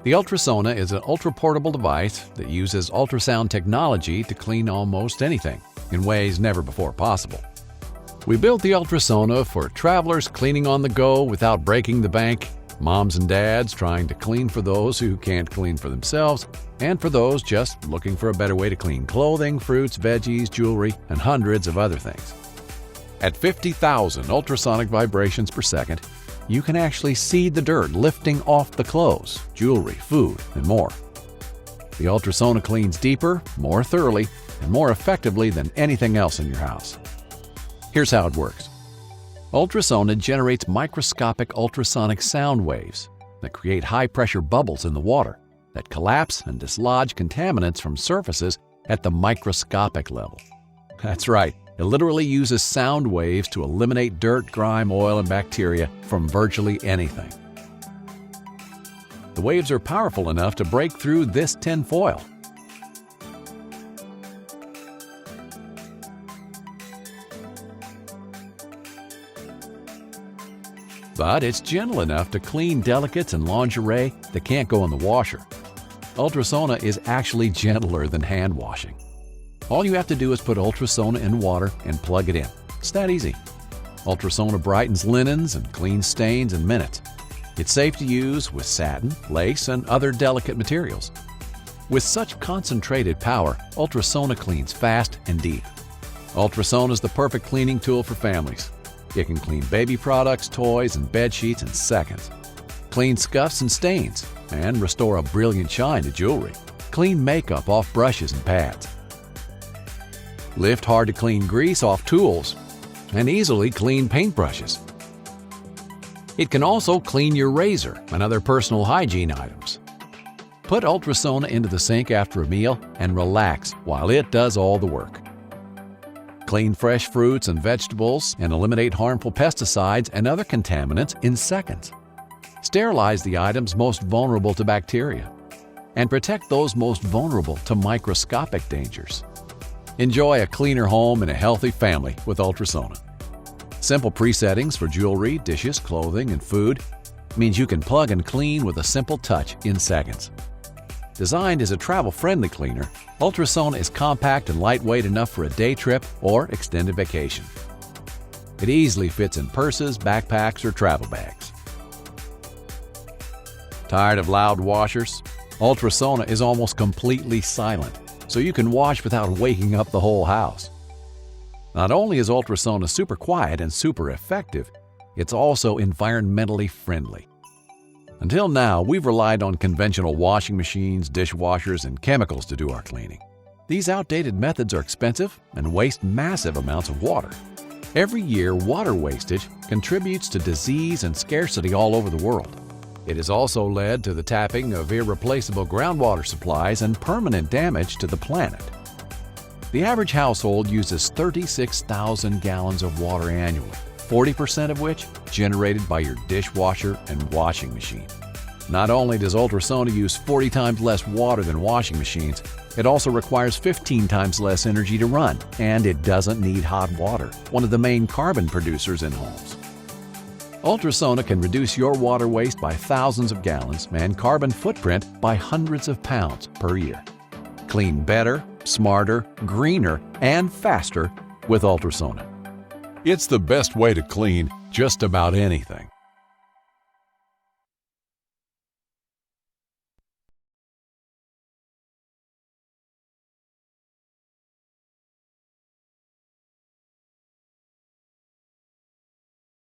The ULTRASONA is an ultra-portable device that uses ultrasound technology to clean almost anything in ways never before possible. We built the ULTRASONA for travelers cleaning on the go without breaking the bank, moms and dads trying to clean for those who can't clean for themselves, and for those just looking for a better way to clean clothing, fruits, veggies, jewelry, and hundreds of other things. At 50,000 ultrasonic vibrations per second, you can actually see the dirt lifting off the clothes, jewelry, food, and more. The ULTRASONA cleans deeper, more thoroughly, and more effectively than anything else in your house. Here's how it works. ULTRASONA generates microscopic ultrasonic sound waves that create high-pressure bubbles in the water that collapse and dislodge contaminants from surfaces at the microscopic level. That's right. It literally uses sound waves to eliminate dirt, grime, oil, and bacteria from virtually anything. The waves are powerful enough to break through this tin foil. But it's gentle enough to clean delicates and lingerie that can't go in the washer. ULTRASONA is actually gentler than hand washing. All you have to do is put ULTRASONA in water and plug it in. It's that easy. ULTRASONA brightens linens and cleans stains in minutes. It's safe to use with satin, lace, and other delicate materials. With such concentrated power, ULTRASONA cleans fast and deep. ULTRASONA is the perfect cleaning tool for families. It can clean baby products, toys, and bed sheets in seconds. Clean scuffs and stains, and restore a brilliant shine to jewelry. Clean makeup off brushes and pads. Lift hard-to-clean grease off tools, and easily clean paintbrushes. It can also clean your razor and other personal hygiene items. Put ULTRASONA into the sink after a meal and relax while it does all the work. Clean fresh fruits and vegetables and eliminate harmful pesticides and other contaminants in seconds. Sterilize the items most vulnerable to bacteria and protect those most vulnerable to microscopic dangers. Enjoy a cleaner home and a healthy family with ULTRASONA. Simple presettings for jewelry, dishes, clothing, and food means you can plug and clean with a simple touch in seconds. Designed as a travel-friendly cleaner, ULTRASONA is compact and lightweight enough for a day trip or extended vacation. It easily fits in purses, backpacks, or travel bags. Tired of loud washers? ULTRASONA is almost completely silent, so you can wash without waking up the whole house. Not only is ULTRASONA super quiet and super effective, it's also environmentally friendly. Until now, we've relied on conventional washing machines, dishwashers, and chemicals to do our cleaning. These outdated methods are expensive and waste massive amounts of water. Every year, water wastage contributes to disease and scarcity all over the world. It has also led to the tapping of irreplaceable groundwater supplies and permanent damage to the planet. The average household uses 36,000 gallons of water annually, 40% of which generated by your dishwasher and washing machine. Not only does ULTRASONA use 40 times less water than washing machines, it also requires 15 times less energy to run, and it doesn't need hot water, one of the main carbon producers in homes. ULTRASONA can reduce your water waste by thousands of gallons and carbon footprint by hundreds of pounds per year. Clean better, smarter, greener, and faster with ULTRASONA. It's the best way to clean just about anything.